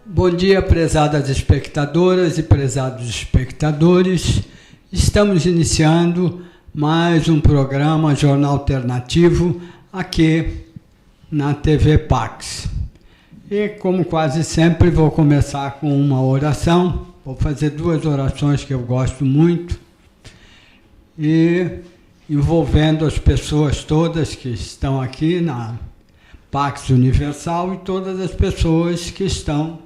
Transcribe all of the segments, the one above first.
Bom dia, prezadas espectadoras e prezados espectadores. Estamos iniciando mais um programa Jornal Alternativo aqui na TV Pax. E, como quase sempre, vou começar com uma oração. Vou fazer duas orações que eu gosto muito e envolvendo as pessoas todas que estão aqui na Pax Universal e todas as pessoas que estão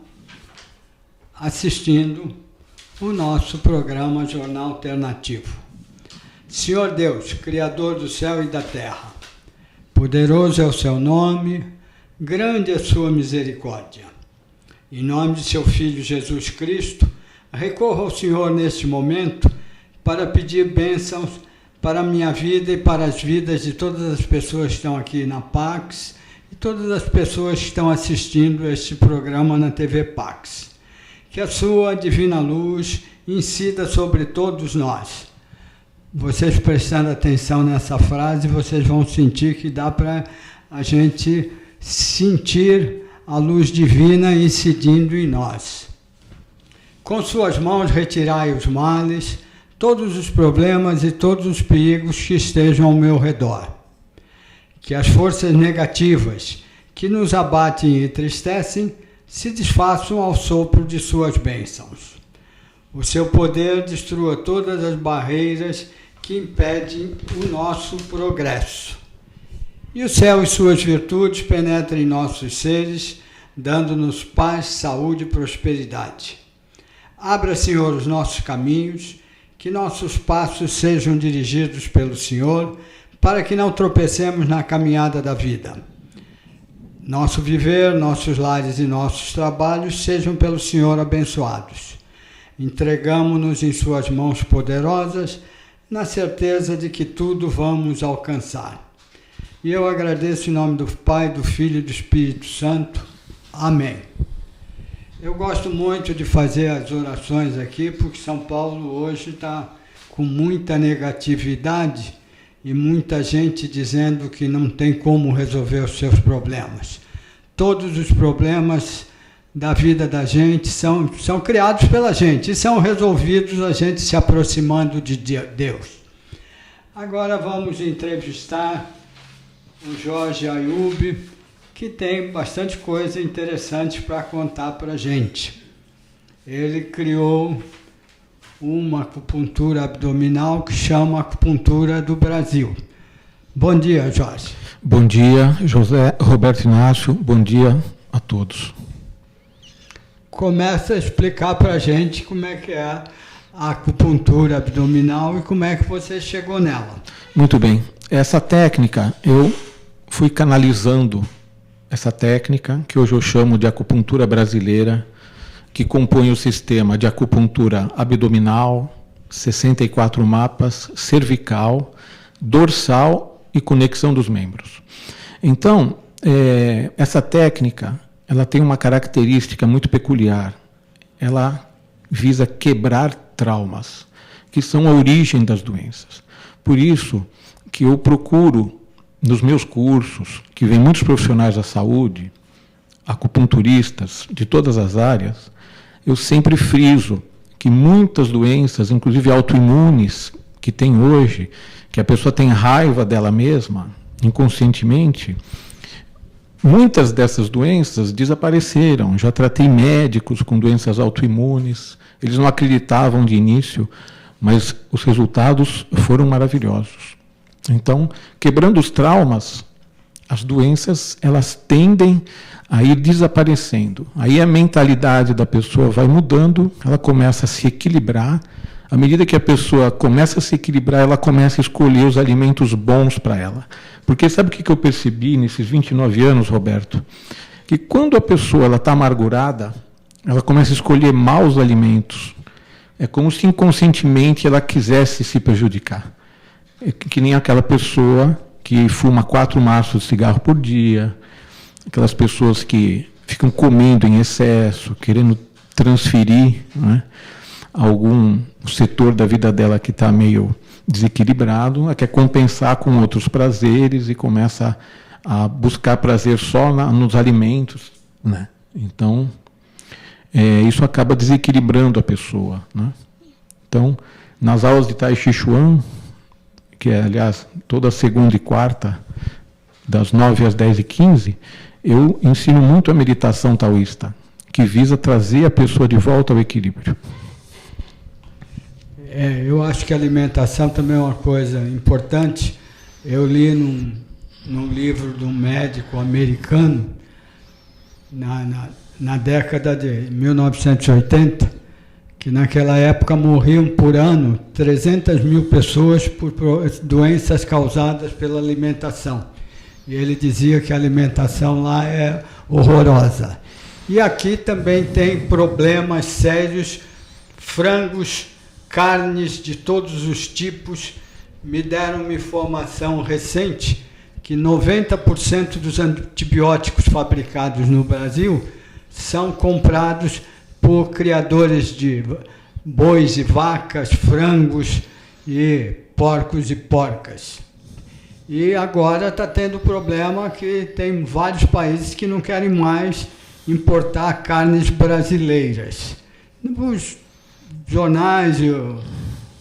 assistindo o nosso programa Jornal Alternativo. Senhor Deus, Criador do céu e da terra, poderoso é o seu nome, grande é a sua misericórdia. Em nome de seu Filho Jesus Cristo, recorro ao Senhor neste momento para pedir bênçãos para a minha vida e para as vidas de todas as pessoas que estão aqui na Pax e todas as pessoas que estão assistindo este programa na TV Pax. Que a sua divina luz incida sobre todos nós. Vocês prestando atenção nessa frase, vocês vão sentir que dá para a gente sentir a luz divina incidindo em nós. Com suas mãos retirai os males, todos os problemas e todos os perigos que estejam ao meu redor. Que as forças negativas que nos abatem e entristecem se desfaçam ao sopro de suas bênçãos. O seu poder destrua todas as barreiras que impedem o nosso progresso. E o céu e suas virtudes penetrem em nossos seres, dando-nos paz, saúde e prosperidade. Abra, Senhor, os nossos caminhos, que nossos passos sejam dirigidos pelo Senhor, para que não tropecemos na caminhada da vida. Nosso viver, nossos lares e nossos trabalhos sejam pelo Senhor abençoados. Entregamo-nos em suas mãos poderosas, na certeza de que tudo vamos alcançar. E eu agradeço em nome do Pai, do Filho e do Espírito Santo. Amém. Eu gosto muito de fazer as orações aqui, porque São Paulo hoje está com muita negatividade e muita gente dizendo que não tem como resolver os seus problemas. Todos os problemas da vida da gente são criados pela gente e são resolvidos a gente se aproximando de Deus. Agora vamos entrevistar o Jorge Ayub, que tem bastante coisa interessante para contar para a gente. Ele criou uma acupuntura abdominal que chama Acupuntura do Brasil. Bom dia, Jorge. Bom dia, José Roberto Inácio. Bom dia a todos. Começa a explicar para a gente como é que é a acupuntura abdominal e como é que você chegou nela. Muito bem. Essa técnica, eu fui canalizando essa técnica, que hoje eu chamo de acupuntura brasileira, que compõe o sistema de acupuntura abdominal, 64 mapas, cervical, dorsal e conexão dos membros. Então, essa técnica, ela tem uma característica muito peculiar. Ela visa quebrar traumas, que são a origem das doenças. Por isso que eu procuro, nos meus cursos, que vem muitos profissionais da saúde, acupunturistas de todas as áreas, eu sempre friso que muitas doenças, inclusive autoimunes, que tem hoje, que a pessoa tem raiva dela mesma, inconscientemente, muitas dessas doenças desapareceram. Já tratei médicos com doenças autoimunes, eles não acreditavam de início, mas os resultados foram maravilhosos. Então, quebrando os traumas, as doenças, elas tendem a ir desaparecendo. Aí a mentalidade da pessoa vai mudando, ela começa a se equilibrar. À medida que a pessoa começa a se equilibrar, ela começa a escolher os alimentos bons para ela. Porque sabe o que eu percebi nesses 29 anos, Roberto? Que quando a pessoa está amargurada, ela começa a escolher maus alimentos. É como se inconscientemente ela quisesse se prejudicar. É que nem aquela pessoa que fuma 4 maços de cigarro por dia, aquelas pessoas que ficam comendo em excesso, querendo transferir, né, algum setor da vida dela que está meio desequilibrado, ela quer compensar com outros prazeres e começa a buscar prazer só nos alimentos, né? Então, isso acaba desequilibrando a pessoa, né? Então, nas aulas de Tai Chi Chuan, que é, aliás, toda segunda e quarta, das 9 às 10h15, eu ensino muito a meditação taoísta, que visa trazer a pessoa de volta ao equilíbrio. Eu acho que a alimentação também é uma coisa importante. Eu li num livro de um médico americano, na década de 1980, que naquela época morriam por ano 300 mil pessoas por doenças causadas pela alimentação. E ele dizia que a alimentação lá é horrorosa. E aqui também tem problemas sérios, frangos, carnes de todos os tipos. Me deram uma informação recente que 90% dos antibióticos fabricados no Brasil são comprados por criadores de bois e vacas, frangos e porcos e porcas. E agora está tendo problema que tem vários países que não querem mais importar carnes brasileiras. Os jornais e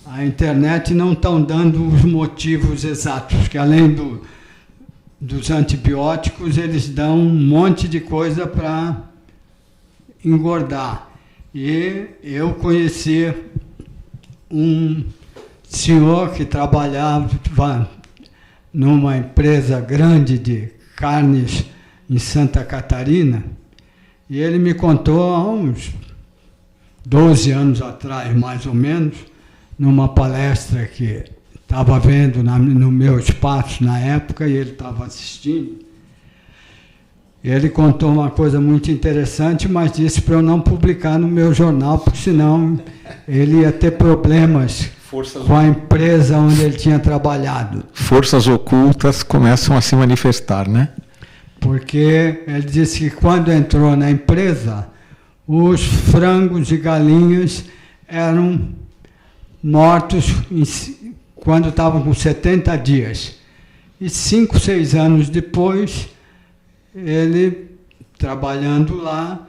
a internet não estão dando os motivos exatos, que além dos antibióticos, eles dão um monte de coisa para engordar. E eu conheci um senhor que trabalhava numa empresa grande de carnes em Santa Catarina, e ele me contou há uns 12 anos atrás, mais ou menos, numa palestra que estava vendo no meu espaço na época, e ele estava assistindo. Ele contou uma coisa muito interessante, mas disse para eu não publicar no meu jornal, porque senão ele ia ter problemas com a empresa onde ele tinha trabalhado. Forças ocultas começam a se manifestar, né? Porque ele disse que quando entrou na empresa, os frangos e galinhas eram mortos quando estavam com 70 dias. E 5, 6 anos depois, ele, trabalhando lá,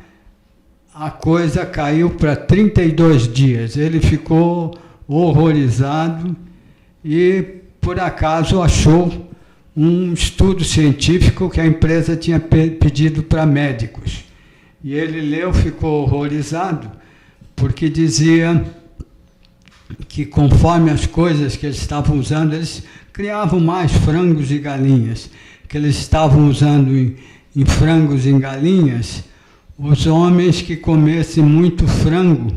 a coisa caiu para 32 dias. Ele ficou horrorizado e, por acaso, achou um estudo científico que a empresa tinha pedido para médicos. E ele leu, ficou horrorizado, porque dizia que, conforme as coisas que eles estavam usando, eles criavam mais frangos e galinhas, que eles estavam usando em frangos e em galinhas, os homens que comessem muito frango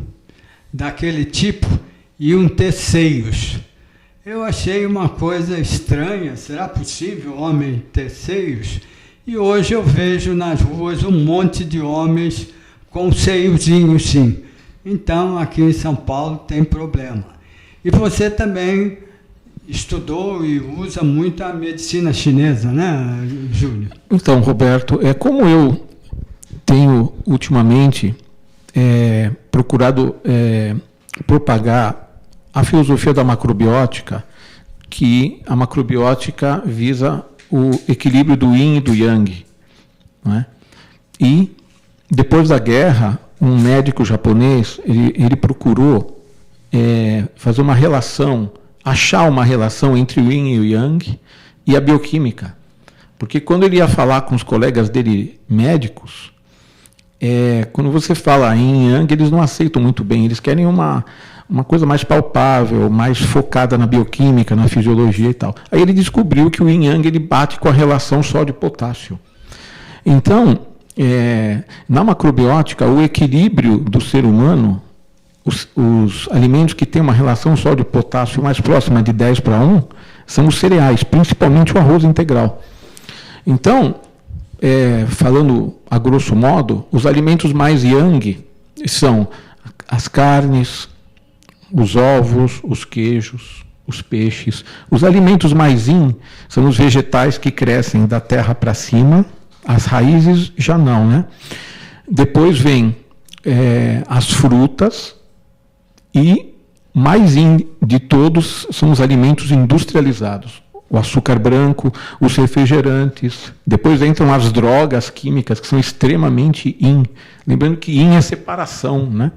daquele tipo iam ter seios. Eu achei uma coisa estranha, será possível homem ter seios? E hoje eu vejo nas ruas um monte de homens com seiozinhos, sim. Então, aqui em São Paulo tem problema. E você também estudou e usa muito a medicina chinesa, né, Júlio? Então, Roberto, como eu tenho ultimamente procurado propagar a filosofia da macrobiótica, que a macrobiótica visa o equilíbrio do yin e do yang, não é? E depois da guerra, um médico japonês ele procurou fazer uma relação, achar uma relação entre o yin e o yang e a bioquímica, porque quando ele ia falar com os colegas dele médicos, quando você fala yin e yang, eles não aceitam muito bem, eles querem uma coisa mais palpável, mais focada na bioquímica, na fisiologia e tal. Aí ele descobriu que o yin yang ele bate com a relação sódio-potássio. Então, na macrobiótica, o equilíbrio do ser humano, os alimentos que têm uma relação sódio-potássio mais próxima de 10:1, são os cereais, principalmente o arroz integral. Então, falando a grosso modo, os alimentos mais yang são as carnes, os ovos, os queijos, os peixes. Os alimentos mais yin são os vegetais que crescem da terra para cima, as raízes já não, né? Depois vem as frutas e mais yin de todos são os alimentos industrializados. o açúcar branco, os refrigerantes. Depois entram as drogas químicas, que são extremamente in. Lembrando que in é separação, né?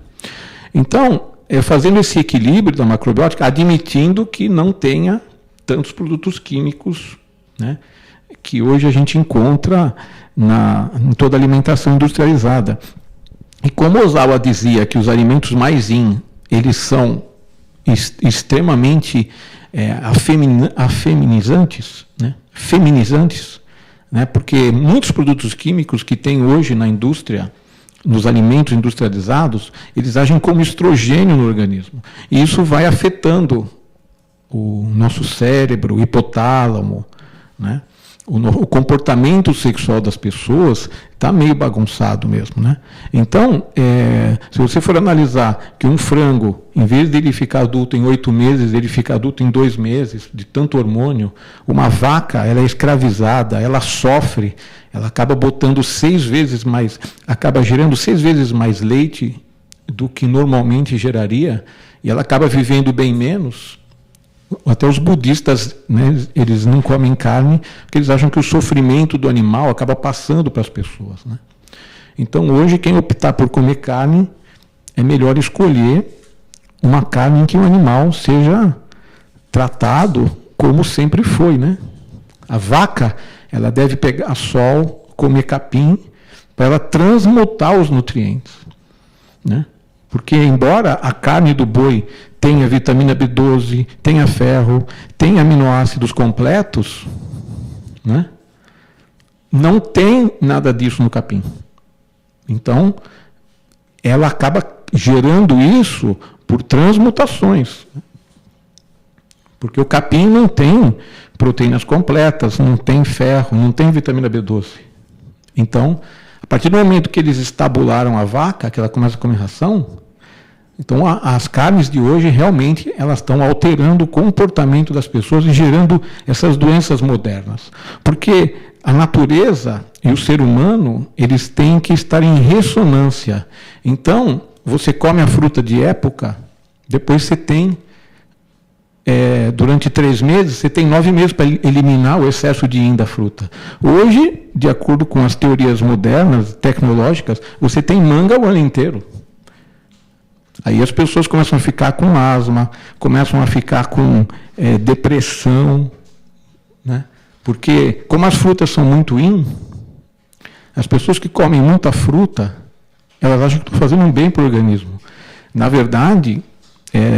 Então, fazendo esse equilíbrio da macrobiótica, admitindo que não tenha tantos produtos químicos, né, que hoje a gente encontra em toda a alimentação industrializada. E como Ozawa dizia que os alimentos mais in, eles são extremamente afeminizantes, né, feminizantes, né, porque muitos produtos químicos que tem hoje na indústria, nos alimentos industrializados, eles agem como estrogênio no organismo. E isso vai afetando o nosso cérebro, o hipotálamo, né? O comportamento sexual das pessoas está meio bagunçado mesmo, né? Então, se você for analisar que um frango, em vez de ele ficar adulto em 8 meses, ele fica adulto em 2 meses, de tanto hormônio, uma vaca, ela é escravizada, ela sofre, ela acaba botando 6 vezes mais, acaba gerando 6 vezes mais leite do que normalmente geraria, e ela acaba vivendo bem menos. Até os budistas, né, eles não comem carne porque eles acham que o sofrimento do animal acaba passando para as pessoas, né? Então, hoje, quem optar por comer carne, é melhor escolher uma carne em que o animal seja tratado como sempre foi, né? A vaca, ela deve pegar sol, comer capim, para ela transmutar os nutrientes, né? Porque, embora a carne do boi tenha vitamina B12, tenha ferro, tenha aminoácidos completos, né, não tem nada disso no capim. Então, ela acaba gerando isso por transmutações. Porque o capim não tem proteínas completas, não tem ferro, não tem vitamina B12. Então, a partir do momento que eles estabularam a vaca, que ela começa a comer ração, então as carnes de hoje realmente elas estão alterando o comportamento das pessoas e gerando essas doenças modernas. Porque a natureza e o ser humano, eles têm que estar em ressonância. Então, você come a fruta de época, depois você tem, durante 3 meses, você tem 9 meses para eliminar o excesso de in da fruta. Hoje, de acordo com as teorias modernas, tecnológicas, você tem manga o ano inteiro. Aí as pessoas começam a ficar com asma, começam a ficar com depressão, né? Porque, como as frutas são muito in, as pessoas que comem muita fruta, elas acham que estão fazendo um bem para o organismo. Na verdade,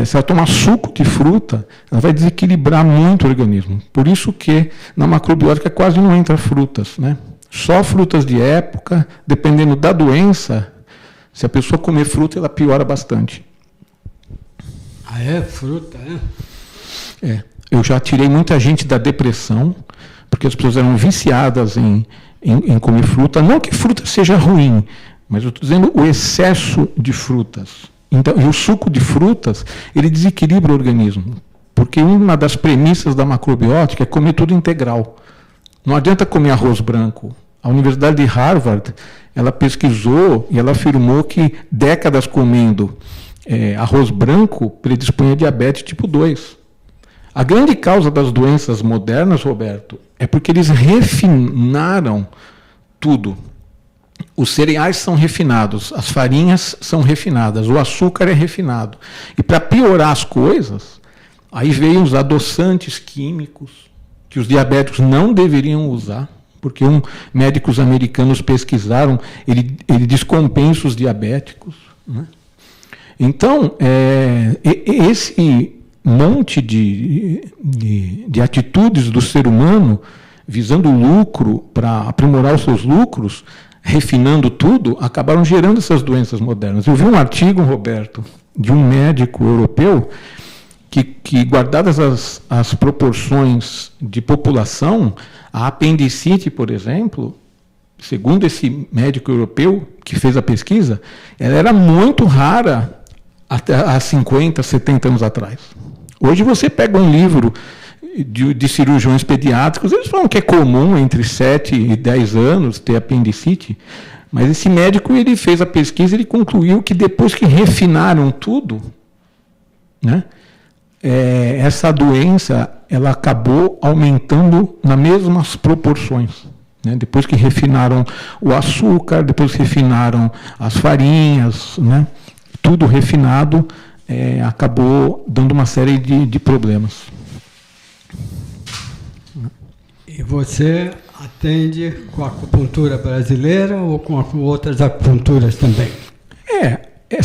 se ela tomar suco de fruta, ela vai desequilibrar muito o organismo. Por isso que na macrobiótica quase não entra frutas, né? Só frutas de época, dependendo da doença. Se a pessoa comer fruta, ela piora bastante. Ah, é? Fruta, é? Eu já tirei muita gente da depressão, porque as pessoas eram viciadas em comer fruta. Não que fruta seja ruim, mas eu estou dizendo o excesso de frutas. Então, e o suco de frutas, ele desequilibra o organismo. Porque uma das premissas da macrobiótica é comer tudo integral. Não adianta comer arroz branco. A Universidade de Harvard, ela pesquisou e ela afirmou que décadas comendo arroz branco predispõe a diabetes tipo 2. A grande causa das doenças modernas, Roberto, é porque eles refinaram tudo. Os cereais são refinados, as farinhas são refinadas, o açúcar é refinado. E para piorar as coisas, aí veio os adoçantes químicos, que os diabéticos não deveriam usar. Porque médicos americanos pesquisaram, ele descompensa os diabéticos, né? Então, esse monte de atitudes do ser humano, visando o lucro, para aprimorar os seus lucros, refinando tudo, acabaram gerando essas doenças modernas. Eu vi um artigo, Roberto, de um médico europeu, que guardadas as proporções de população, a apendicite, por exemplo, segundo esse médico europeu que fez a pesquisa, ela era muito rara até há 50, 70 anos atrás. Hoje você pega um livro de cirurgiões pediátricos, eles falam que é comum entre 7 e 10 anos ter apendicite, mas esse médico ele fez a pesquisa e ele concluiu que depois que refinaram tudo, né, essa doença ela acabou aumentando nas mesmas proporções. Né? Depois que refinaram o açúcar, depois que refinaram as farinhas, né? Tudo refinado, acabou dando uma série de problemas. E você atende com a acupuntura brasileira ou com outras acupunturas também?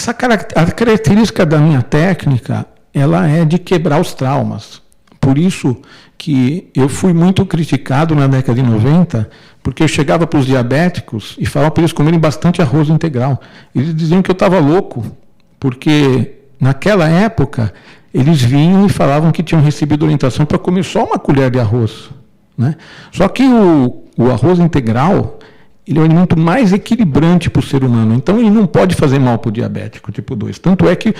A característica da minha técnica, ela é de quebrar os traumas. Por isso que eu fui muito criticado na década de 90, porque eu chegava para os diabéticos e falava para eles comerem bastante arroz integral. Eles diziam que eu estava louco, porque naquela época eles vinham e falavam que tinham recebido orientação para comer só uma colher de arroz. Né? Só que o arroz integral, ele é o alimento mais equilibrante para o ser humano, então ele não pode fazer mal para o diabético tipo 2. Tanto é que,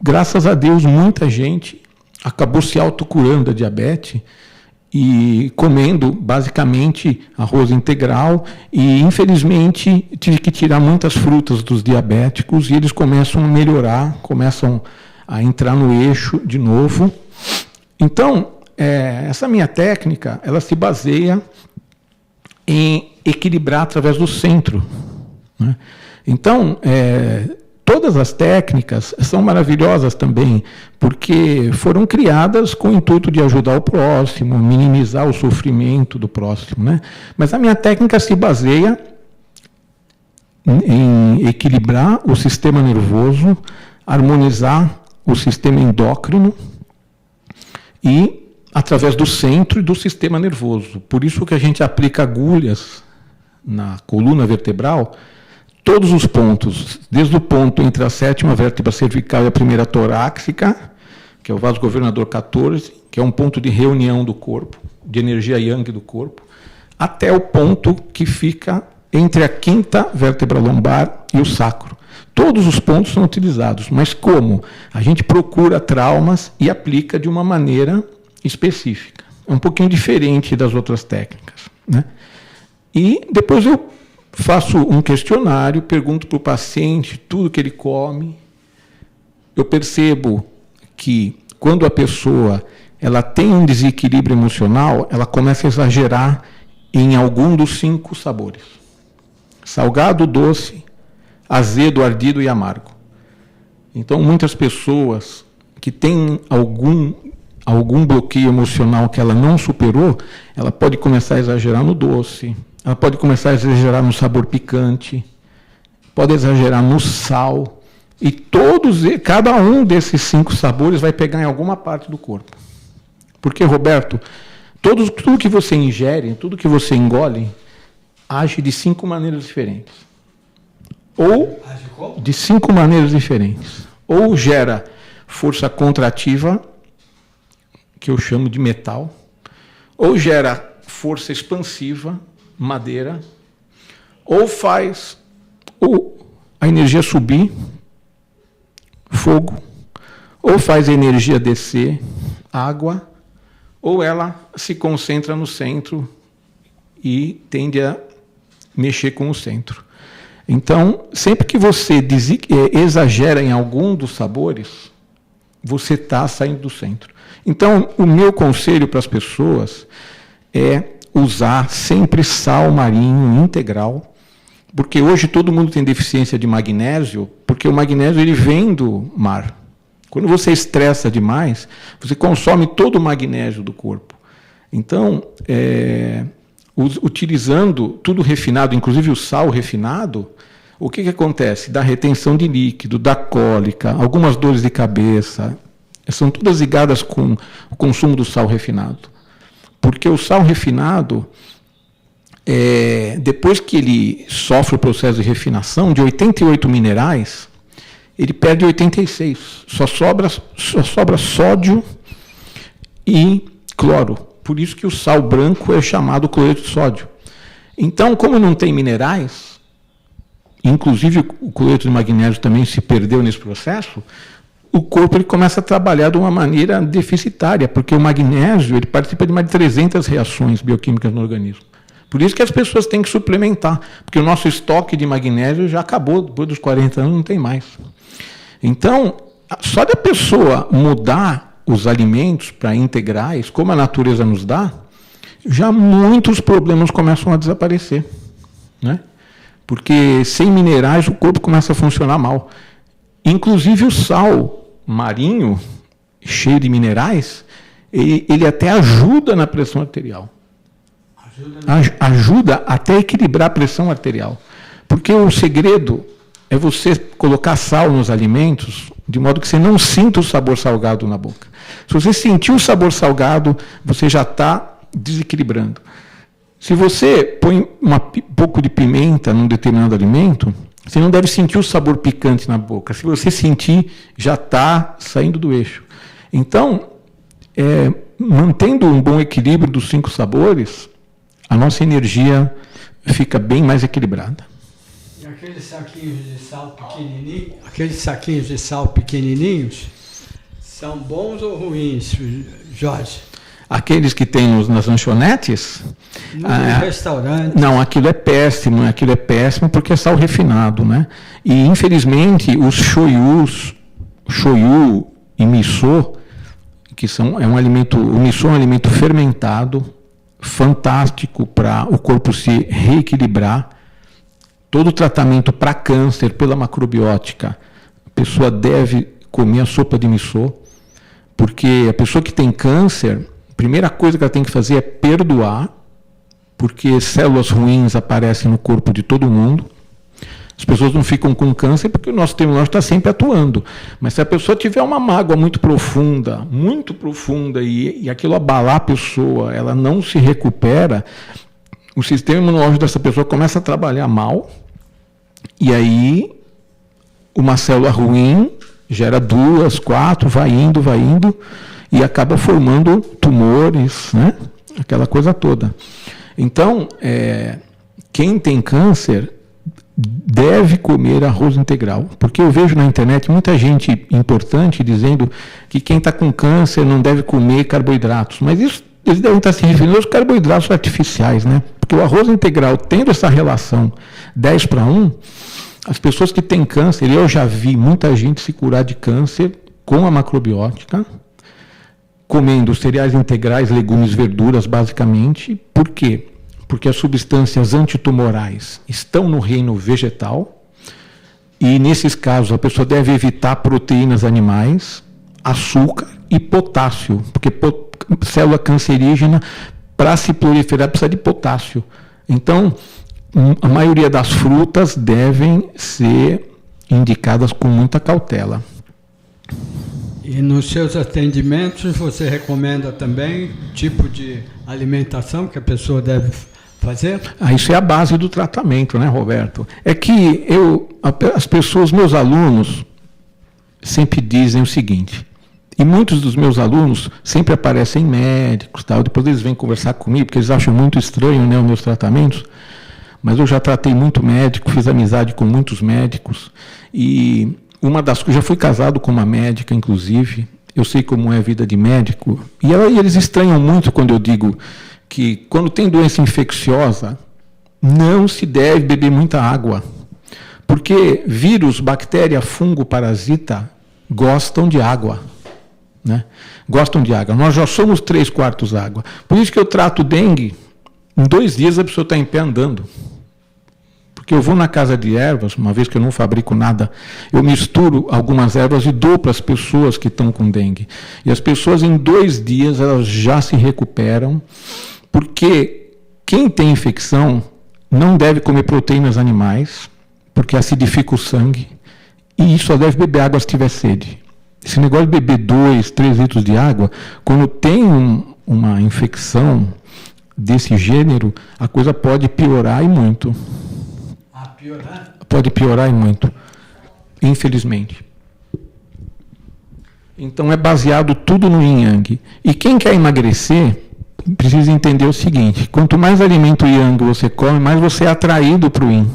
graças a Deus, muita gente acabou se autocurando da diabetes e comendo basicamente arroz integral, e infelizmente tive que tirar muitas frutas dos diabéticos e eles começam a melhorar, começam a entrar no eixo de novo. Então, essa minha técnica, ela se baseia em equilibrar através do centro. Né? Então, todas as técnicas são maravilhosas também, porque foram criadas com o intuito de ajudar o próximo, minimizar o sofrimento do próximo. Né? Mas a minha técnica se baseia em equilibrar o sistema nervoso, harmonizar o sistema endócrino e através do centro e do sistema nervoso. Por isso que a gente aplica agulhas na coluna vertebral, todos os pontos, desde o ponto entre a 7ª vértebra cervical e a primeira torácica, que é o vaso governador 14, que é um ponto de reunião do corpo, de energia yang do corpo, até o ponto que fica entre a 5ª vértebra lombar e o sacro. Todos os pontos são utilizados, mas como? A gente procura traumas e aplica de uma maneira específica. É um pouquinho diferente das outras técnicas. Né? E depois eu faço um questionário, pergunto para o paciente tudo que ele come. Eu percebo que quando a pessoa ela tem um desequilíbrio emocional, ela começa a exagerar em algum dos 5 sabores: salgado, doce, azedo, ardido e amargo. Então, muitas pessoas que têm algum bloqueio emocional que ela não superou, ela pode começar a exagerar no doce, ela pode começar a exagerar no sabor picante, pode exagerar no sal, e cada um desses 5 sabores vai pegar em alguma parte do corpo. Porque, Roberto, tudo que você ingere, tudo que você engole, age de 5 maneiras diferentes. Ou de 5 maneiras diferentes. Ou gera força contrativa, que eu chamo de metal, ou gera força expansiva, madeira, ou faz a energia subir, fogo, ou faz a energia descer, água, ou ela se concentra no centro e tende a mexer com o centro. Então, sempre que você exagera em algum dos sabores, você está saindo do centro. Então, o meu conselho para as pessoas é usar sempre sal marinho integral, porque hoje todo mundo tem deficiência de magnésio, porque o magnésio ele vem do mar. Quando você estressa demais, você consome todo o magnésio do corpo. Então, utilizando tudo refinado, inclusive o sal refinado, o que acontece? Dá retenção de líquido, dá cólica, algumas dores de cabeça, são todas ligadas com o consumo do sal refinado. Porque o sal refinado, depois que ele sofre o processo de refinação, de 88 minerais, ele perde 86. Só sobra sódio e cloro. Por isso que o sal branco é chamado cloreto de sódio. Então, como não tem minerais, inclusive o cloreto de magnésio também se perdeu nesse processo, o corpo ele começa a trabalhar de uma maneira deficitária, porque o magnésio ele participa de mais de 300 reações bioquímicas no organismo. Por isso que as pessoas têm que suplementar, porque o nosso estoque de magnésio já acabou, depois dos 40 anos não tem mais. Então, só da pessoa mudar os alimentos para integrais, como a natureza nos dá, já muitos problemas começam a desaparecer, né? Porque sem minerais o corpo começa a funcionar mal. Inclusive o sal marinho, cheio de minerais, ele até ajuda na pressão arterial. Ajuda até a equilibrar a pressão arterial. Porque o segredo é você colocar sal nos alimentos de modo que você não sinta o sabor salgado na boca. Se você sentir o sabor salgado, você já está desequilibrando. Se você põe um pouco de pimenta num determinado alimento, você não deve sentir o sabor picante na boca. Se você sentir, já está saindo do eixo. Então, mantendo um bom equilíbrio dos 5 sabores, a nossa energia fica bem mais equilibrada. E aqueles saquinhos de sal pequenininhos, são bons ou ruins, Jorge? Aqueles que tem nas lanchonetes? No restaurante. Não, aquilo é péssimo porque é sal refinado, né? E, infelizmente, os shoyu e miso, o miso é um alimento fermentado, fantástico para o corpo se reequilibrar. Todo tratamento para câncer, pela macrobiótica, a pessoa deve comer a sopa de miso, porque a pessoa que tem câncer, a primeira coisa que ela tem que fazer é perdoar, porque células ruins aparecem no corpo de todo mundo. As pessoas não ficam com câncer porque o nosso sistema imune está sempre atuando. Mas se a pessoa tiver uma mágoa muito profunda, e aquilo abalar a pessoa, ela não se recupera, o sistema imunológico dessa pessoa começa a trabalhar mal, e aí uma célula ruim gera 2, 4, vai indo, e acaba formando tumores, né? Aquela coisa toda. Então, quem tem câncer deve comer arroz integral, porque eu vejo na internet muita gente importante dizendo que quem está com câncer não deve comer carboidratos, mas isso eles devem estar se referindo aos carboidratos artificiais, né? Porque o arroz integral, tendo essa relação 10:1, as pessoas que têm câncer, eu já vi muita gente se curar de câncer com a macrobiótica, comendo cereais integrais, legumes, verduras, basicamente. Por quê? Porque as substâncias antitumorais estão no reino vegetal, e nesses casos a pessoa deve evitar proteínas animais, açúcar e potássio, porque célula cancerígena, para se proliferar, precisa de potássio. Então, a maioria das frutas devem ser indicadas com muita cautela. E nos seus atendimentos, você recomenda também tipo de alimentação que a pessoa deve fazer? Isso é a base do tratamento, né, Roberto? É que as pessoas, meus alunos, sempre dizem o seguinte, e muitos dos meus alunos sempre aparecem médicos, tal, depois eles vêm conversar comigo, porque eles acham muito estranho, né, os meus tratamentos, mas eu já tratei muito médico, fiz amizade com muitos médicos, e já fui casado com uma médica, inclusive, eu sei como é a vida de médico, e eles estranham muito quando eu digo que quando tem doença infecciosa, não se deve beber muita água, porque vírus, bactéria, fungo, parasita gostam de água, né? Gostam de água. Nós já somos 3/4 água. Por isso que eu trato dengue, em 2 dias a pessoa está em pé andando. Porque eu vou na casa de ervas, uma vez que eu não fabrico nada, eu misturo algumas ervas e dou para as pessoas que estão com dengue. E as pessoas em 2 dias elas já se recuperam, porque quem tem infecção não deve comer proteínas animais, porque acidifica o sangue, e só deve beber água se tiver sede. Esse negócio de beber 2, 3 litros de água, quando tem uma infecção desse gênero, a coisa pode piorar e muito. Piorar? Pode piorar e muito, infelizmente. Então é baseado tudo no yin yang. E quem quer emagrecer precisa entender o seguinte: quanto mais alimento yang você come, mais você é atraído para o yin.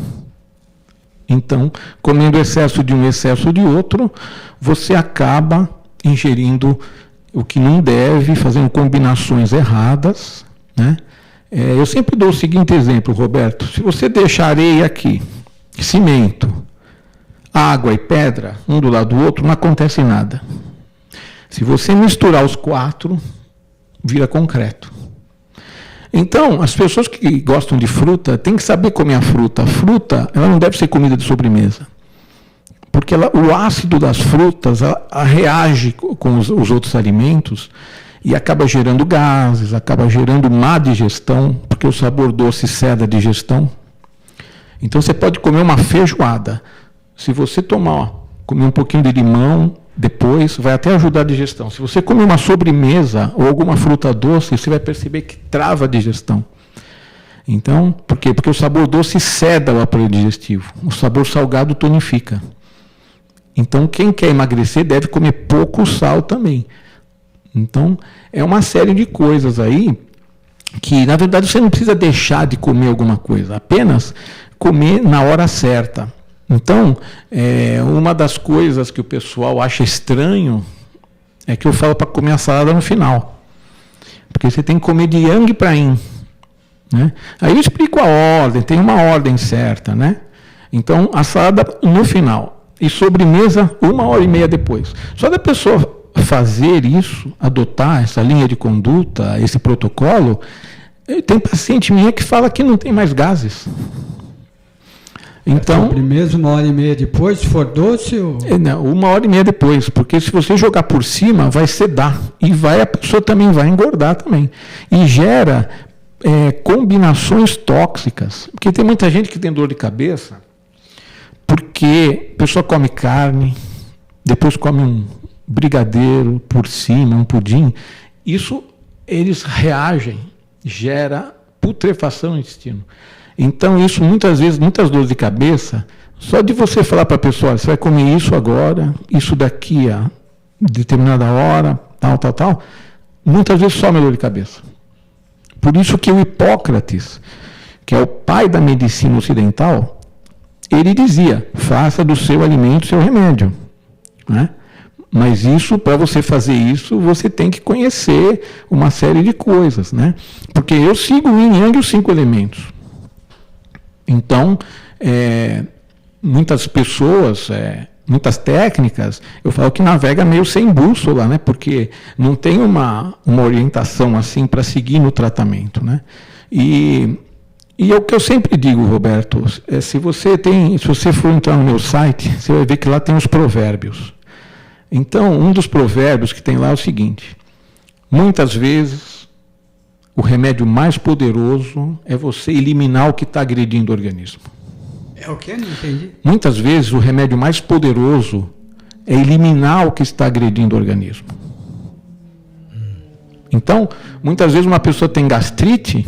Então, comendo excesso de um, excesso de outro, você acaba ingerindo o que não deve, fazendo combinações erradas, né? Eu sempre dou o seguinte exemplo, Roberto: se você deixar areia aqui, cimento, água e pedra, um do lado do outro, não acontece nada. Se você misturar os 4, vira concreto. Então, as pessoas que gostam de fruta têm que saber comer a fruta. A fruta, ela não deve ser comida de sobremesa. Porque o ácido das frutas reage com os outros alimentos e acaba gerando gases, acaba gerando má digestão, porque o sabor doce ceda a digestão. Então, você pode comer uma feijoada. Se você comer um pouquinho de limão, depois vai até ajudar a digestão. Se você comer uma sobremesa ou alguma fruta doce, você vai perceber que trava a digestão. Então, por quê? Porque o sabor doce ceda ao aparelho digestivo. O sabor salgado tonifica. Então, quem quer emagrecer deve comer pouco sal também. Então, é uma série de coisas aí que, na verdade, você não precisa deixar de comer alguma coisa, apenas comer na hora certa. Então, uma das coisas que o pessoal acha estranho é que eu falo para comer a salada no final. Porque você tem que comer de yang para yin. Né? Aí eu explico a ordem, tem uma ordem certa. Né? Então, a salada no final. E sobremesa 1h30 depois. Só da pessoa fazer isso, adotar essa linha de conduta, esse protocolo, tem paciente minha que fala que não tem mais gases. Então, sobremesa 1h30 depois, se for doce? Ou... Não, 1h30 depois, porque se você jogar por cima, vai sedar. E a pessoa também vai engordar também. E gera combinações tóxicas. Porque tem muita gente que tem dor de cabeça, porque a pessoa come carne, depois come um brigadeiro por cima, um pudim. Isso, eles reagem, gera putrefação no intestino. Então, isso muitas vezes, muitas dores de cabeça, só de você falar para a pessoa, você vai comer isso agora, isso daqui a determinada hora, tal, muitas vezes some a dor de cabeça. Por isso que o Hipócrates, que é o pai da medicina ocidental, ele dizia, faça do seu alimento seu remédio. Né? Mas isso, para você fazer isso, você tem que conhecer uma série de coisas. Né? Porque eu sigo o Yin Yang e os 5 elementos. Então, muitas pessoas, muitas técnicas, eu falo que navega meio sem bússola, né? Porque não tem uma orientação assim para seguir no tratamento. Né? E é o que eu sempre digo, Roberto, se você for entrar no meu site, você vai ver que lá tem os provérbios. Então, um dos provérbios que tem lá é o seguinte: muitas vezes o remédio mais poderoso é você eliminar o que está agredindo o organismo. É o quê? Não entendi. Muitas vezes o remédio mais poderoso é eliminar o que está agredindo o organismo. Então, muitas vezes uma pessoa tem gastrite,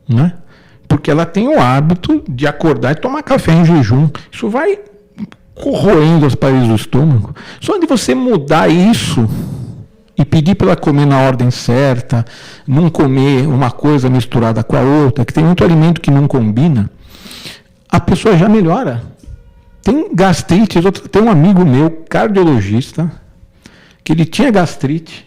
né? Porque ela tem o hábito de acordar e tomar café em jejum. Isso vai corroendo as paredes do estômago. Só de você mudar isso e pedir para ela comer na ordem certa, não comer uma coisa misturada com a outra, que tem muito alimento que não combina, a pessoa já melhora. Tem gastrite, tem um amigo meu, cardiologista, que ele tinha gastrite.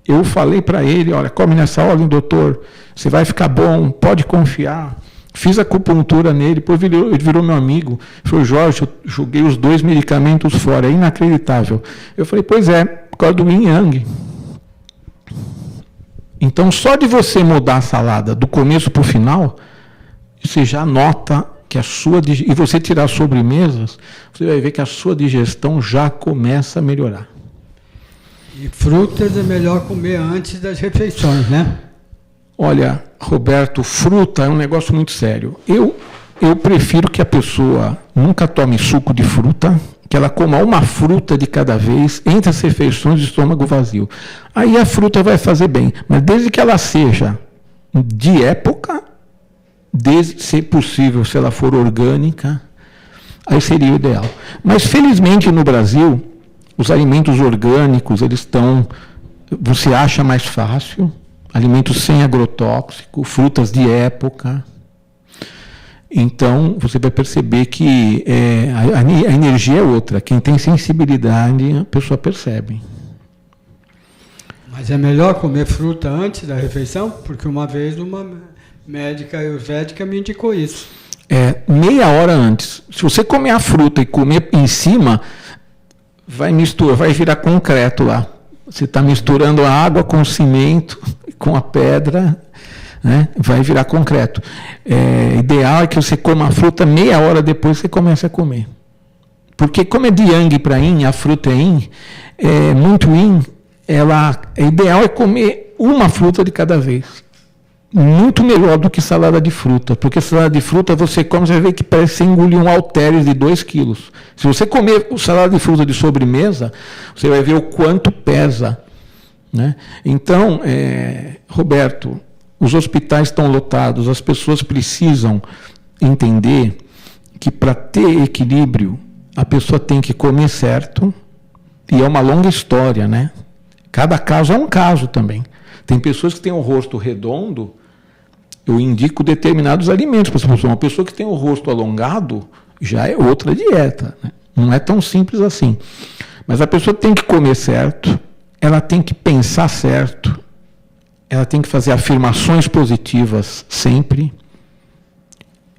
Eu falei para ele, olha, come nessa ordem, doutor, você vai ficar bom, pode confiar. Fiz acupuntura nele, depois ele virou meu amigo. Falou, Jorge, eu joguei os 2 medicamentos fora, é inacreditável. Eu falei, pois é, por causa do Yin Yang. Então, só de você mudar a salada do começo para o final, você já nota que e você tirar sobremesas, você vai ver que a sua digestão já começa a melhorar. E frutas é melhor comer antes das refeições, né? Olha, Roberto, fruta é um negócio muito sério. Eu prefiro que a pessoa nunca tome suco de fruta, que ela coma uma fruta de cada vez, entre as refeições de estômago vazio. Aí a fruta vai fazer bem, mas desde que ela seja de época, desde ser possível, se ela for orgânica, aí seria o ideal. Mas felizmente no Brasil, os alimentos orgânicos, você acha mais fácil, alimentos sem agrotóxico, frutas de época. Então, você vai perceber que a energia é outra. Quem tem sensibilidade, a pessoa percebe. Mas é melhor comer fruta antes da refeição? Porque uma vez uma médica ayurvédica me indicou isso. Meia hora antes. Se você comer a fruta e comer em cima, vai misturar, vai virar concreto lá. Você está misturando a água com o cimento, com a pedra, né? Vai virar concreto. Ideal é que você coma a fruta meia hora depois você começa a comer. Porque como é de yang para yin, a fruta é yin, muito yin, ideal é comer uma fruta de cada vez. Muito melhor do que salada de fruta, porque salada de fruta você come, você vai ver que parece que você engoliu um halteres de 2 quilos. Se você comer salada de fruta de sobremesa, você vai ver o quanto pesa, né? Então, Roberto, os hospitais estão lotados, as pessoas precisam entender que para ter equilíbrio, a pessoa tem que comer certo, e é uma longa história, né? Cada caso é um caso também. Tem pessoas que têm o rosto redondo, eu indico determinados alimentos para essa pessoa. Uma pessoa que tem o rosto alongado já é outra dieta, né? Não é tão simples assim. Mas a pessoa tem que comer certo, ela tem que pensar certo, ela tem que fazer afirmações positivas sempre.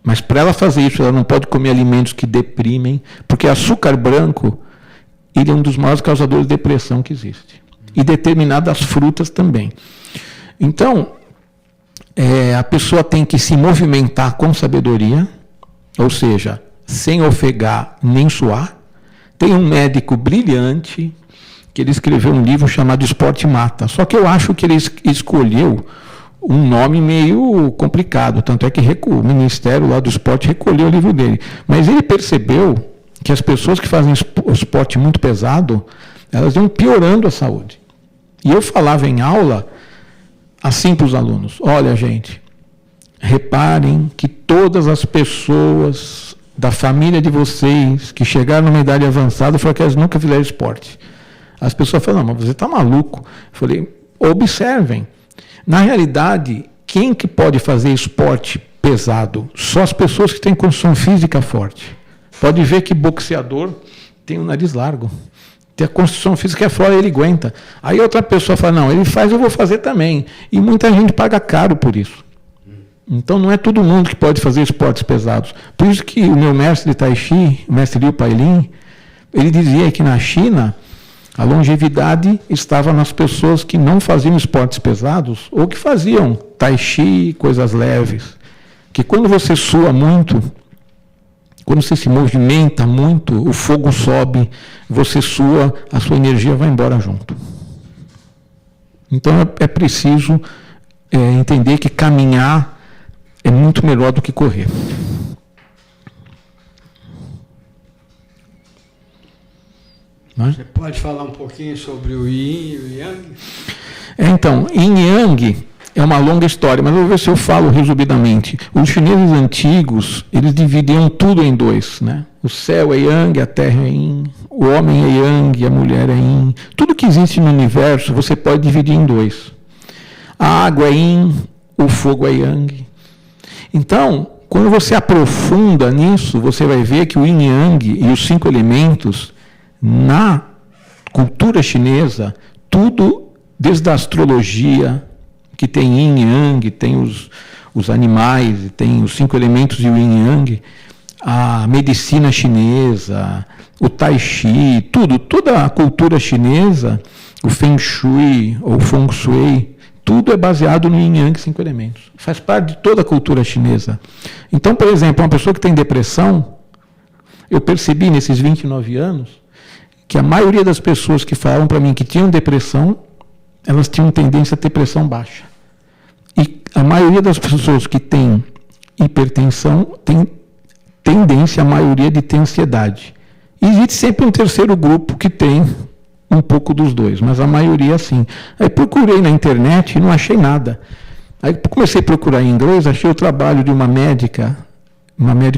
Mas para ela fazer isso, ela não pode comer alimentos que deprimem, porque açúcar branco, ele é um dos maiores causadores de depressão que existe. E determinadas frutas também. Então, a pessoa tem que se movimentar com sabedoria, ou seja, sem ofegar nem suar. Tem um médico brilhante que ele escreveu um livro chamado Esporte Mata. Só que eu acho que ele escolheu um nome meio complicado, tanto é que o Ministério lá do Esporte recolheu o livro dele. Mas ele percebeu que as pessoas que fazem esporte muito pesado, elas iam piorando a saúde. E eu falava em aula assim para os alunos: olha, gente, reparem que todas as pessoas da família de vocês que chegaram numa idade avançada falaram que elas nunca fizeram esporte. As pessoas falam: não, mas você está maluco. Eu falei: observem. Na realidade, quem que pode fazer esporte pesado? Só as pessoas que têm condição física forte. Pode ver que boxeador tem o nariz largo. Tem a constituição física é fora, ele aguenta. Aí outra pessoa fala: não, ele faz, eu vou fazer também. E muita gente paga caro por isso. Então não é todo mundo que pode fazer esportes pesados. Por isso que o meu mestre de Tai Chi, o mestre Liu Pailin, ele dizia que na China a longevidade estava nas pessoas que não faziam esportes pesados ou que faziam Tai Chi, coisas leves. Que quando você sua muito, quando você se movimenta muito, o fogo sobe, você sua, a sua energia vai embora junto. Então é preciso entender que caminhar é muito melhor do que correr. Você pode falar um pouquinho sobre o Yin e o Yang? Então, Yin e Yang é uma longa história, mas eu vou ver se eu falo resumidamente. Os chineses antigos, eles dividiam tudo em dois, né? O céu é Yang, a terra é Yin, o homem é Yang, a mulher é Yin. Tudo que existe no universo você pode dividir em dois. A água é Yin, o fogo é Yang. Então, quando você aprofunda nisso, você vai ver que o Yin e Yang e os 5 elementos, na cultura chinesa, tudo, desde a astrologia, que tem Yin e Yang, tem os animais, tem os 5 elementos de Yin e Yang, a medicina chinesa, o Tai Chi, toda a cultura chinesa, o Feng Shui ou Feng Shui, tudo é baseado no Yin e Yang, 5 elementos. Faz parte de toda a cultura chinesa. Então, por exemplo, uma pessoa que tem depressão, eu percebi nesses 29 anos, que a maioria das pessoas que falaram para mim que tinham depressão, elas tinham tendência a ter pressão baixa. E a maioria das pessoas que têm hipertensão tem tendência, a maioria, de ter ansiedade. E existe sempre um terceiro grupo que tem um pouco dos dois, mas a maioria sim. Aí procurei na internet e não achei nada. Aí comecei a procurar em inglês, achei o trabalho de uma médica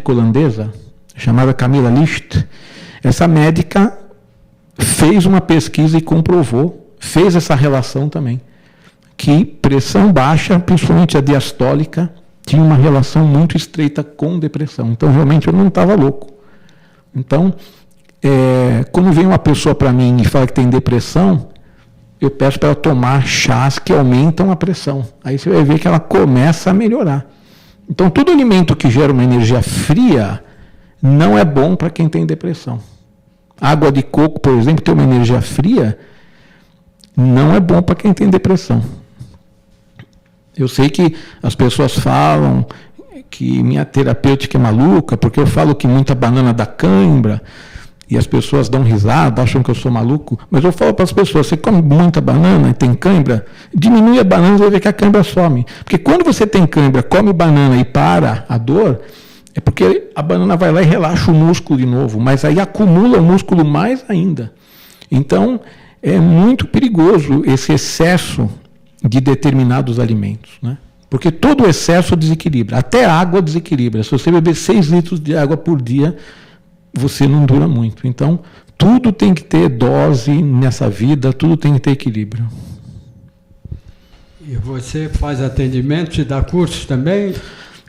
holandesa, chamada Camilla Licht. Essa médica fez uma pesquisa e comprovou, fez essa relação também, que pressão baixa, principalmente a diastólica, tinha uma relação muito estreita com depressão. Então, realmente, eu não estava louco. Então, quando vem uma pessoa para mim e fala que tem depressão, eu peço para ela tomar chás que aumentam a pressão. Aí você vai ver que ela começa a melhorar. Então, todo alimento que gera uma energia fria não é bom para quem tem depressão. Água de coco, por exemplo, tem uma energia fria, não é bom para quem tem depressão. Eu sei que as pessoas falam que minha terapêutica é maluca, porque eu falo que muita banana dá cãibra, e as pessoas dão risada, acham que eu sou maluco, mas eu falo para as pessoas, você come muita banana e tem cãibra, diminui a banana e vai ver que a cãibra some. Porque quando você tem cãibra, come banana e para a dor, é porque a banana vai lá e relaxa o músculo de novo, mas aí acumula o músculo mais ainda. Então, é muito perigoso esse excesso de determinados alimentos, né? Porque todo excesso desequilibra, até a água desequilibra. Se você beber 6 litros de água por dia, você não dura muito. Então, tudo tem que ter dose nessa vida, tudo tem que ter equilíbrio. E você faz atendimento e dá cursos também?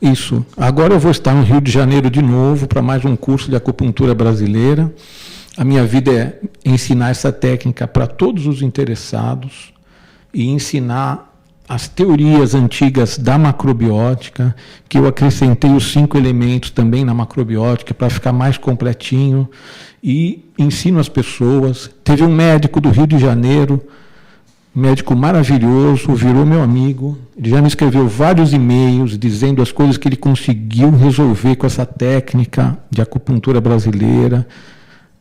Isso. Agora eu vou estar no Rio de Janeiro de novo para mais um curso de acupuntura brasileira. A minha vida é ensinar essa técnica para todos os interessados e ensinar as teorias antigas da macrobiótica, que eu acrescentei os 5 elementos também na macrobiótica para ficar mais completinho, e ensino as pessoas. Teve um médico do Rio de Janeiro, médico maravilhoso, virou meu amigo, ele já me escreveu vários e-mails dizendo as coisas que ele conseguiu resolver com essa técnica de acupuntura brasileira,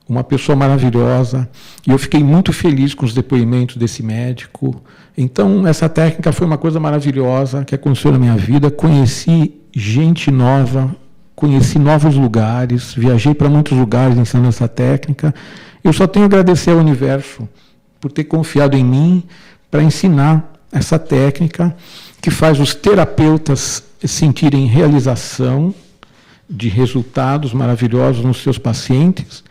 uma pessoa maravilhosa, e eu fiquei muito feliz com os depoimentos desse médico. Então, essa técnica foi uma coisa maravilhosa que aconteceu na minha vida. Conheci gente nova, conheci novos lugares, viajei para muitos lugares ensinando essa técnica. Eu só tenho a agradecer ao universo por ter confiado em mim para ensinar essa técnica que faz os terapeutas sentirem realização de resultados maravilhosos nos seus pacientes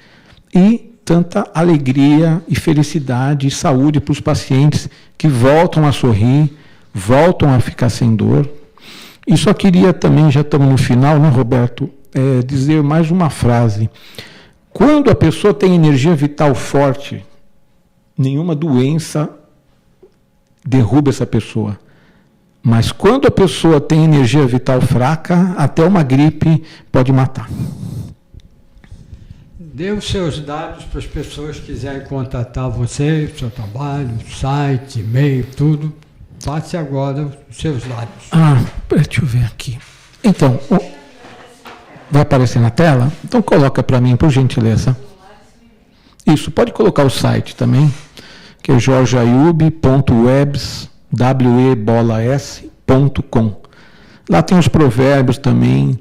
e tanta alegria e felicidade e saúde para os pacientes que voltam a sorrir, voltam a ficar sem dor. E só queria também, já estamos no final, né, Roberto, dizer mais uma frase. Quando a pessoa tem energia vital forte, nenhuma doença derruba essa pessoa. Mas quando a pessoa tem energia vital fraca, até uma gripe pode matar. Dê os seus dados para as pessoas que quiserem contatar você, seu trabalho, site, e-mail, tudo. Passe agora os seus dados. Deixa eu ver aqui. Então, vai aparecer na tela? Então coloca para mim, por gentileza. Isso, pode colocar o site também, que é jorgeayub.webs.com. Lá tem os provérbios também,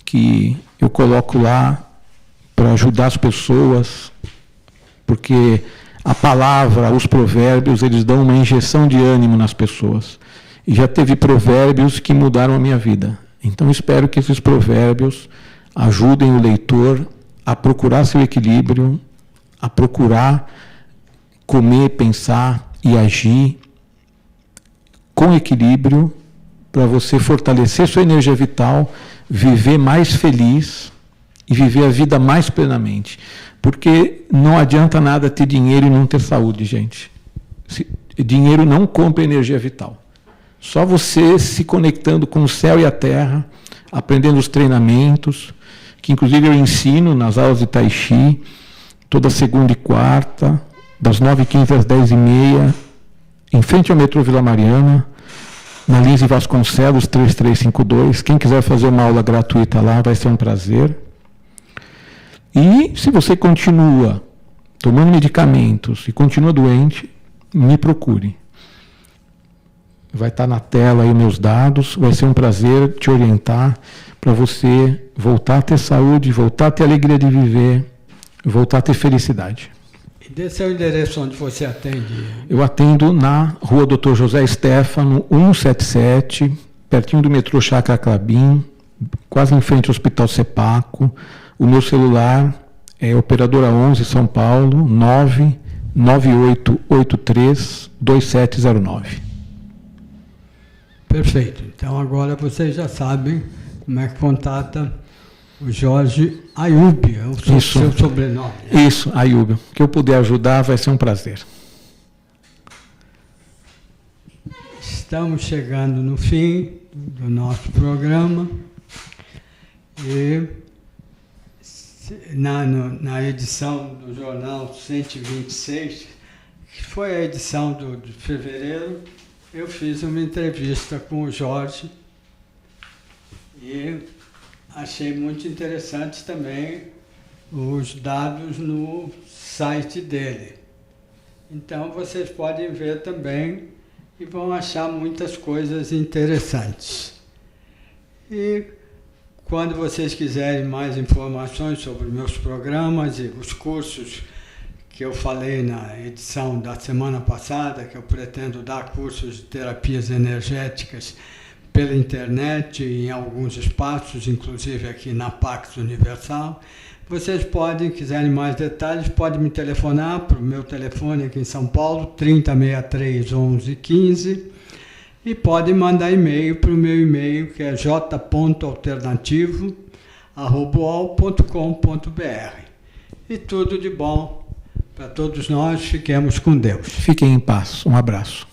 que eu coloco lá para ajudar as pessoas, porque a palavra, os provérbios, eles dão uma injeção de ânimo nas pessoas. E já teve provérbios que mudaram a minha vida. Então espero que esses provérbios ajudem o leitor a procurar seu equilíbrio, a procurar comer, pensar e agir com equilíbrio para você fortalecer sua energia vital, viver mais feliz e viver a vida mais plenamente. Porque não adianta nada ter dinheiro e não ter saúde, gente. Dinheiro não compra energia vital. Só você se conectando com o céu e a terra, aprendendo os treinamentos, que inclusive eu ensino nas aulas de Tai Chi, toda segunda e quarta, das 9h15 às 10h30, em frente ao metrô Vila Mariana, na Lise Vasconcelos 3352. Quem quiser fazer uma aula gratuita lá, vai ser um prazer. E se você continua tomando medicamentos e continua doente, me procure. Vai estar na tela aí meus dados, vai ser um prazer te orientar para você voltar a ter saúde, voltar a ter alegria de viver, voltar a ter felicidade. E dê seu endereço onde você atende. Eu atendo na Rua Dr. José Stefano, 177, pertinho do metrô Chácara Clabin, quase em frente ao Hospital Sepaco. O meu celular é operadora 11 São Paulo, 998832709. Perfeito. Então agora vocês já sabem como é que contata o Jorge Ayub, é o seu sobrenome. Isso, Ayub. Que eu puder ajudar vai ser um prazer. Estamos chegando no fim do nosso programa e na edição do jornal 126, que foi a edição de fevereiro, eu fiz uma entrevista com o Jorge e achei muito interessante também os dados no site dele. Então vocês podem ver também e vão achar muitas coisas interessantes. E quando vocês quiserem mais informações sobre meus programas e os cursos que eu falei na edição da semana passada, que eu pretendo dar cursos de terapias energéticas pela internet e em alguns espaços, inclusive aqui na Pax Universal, vocês podem, quiserem mais detalhes, podem me telefonar para o meu telefone aqui em São Paulo, 3063 1115, e podem mandar e-mail para o meu e-mail, que é j.alternativo@uol.com.br. E tudo de bom para todos nós, fiquemos com Deus. Fiquem em paz. Um abraço.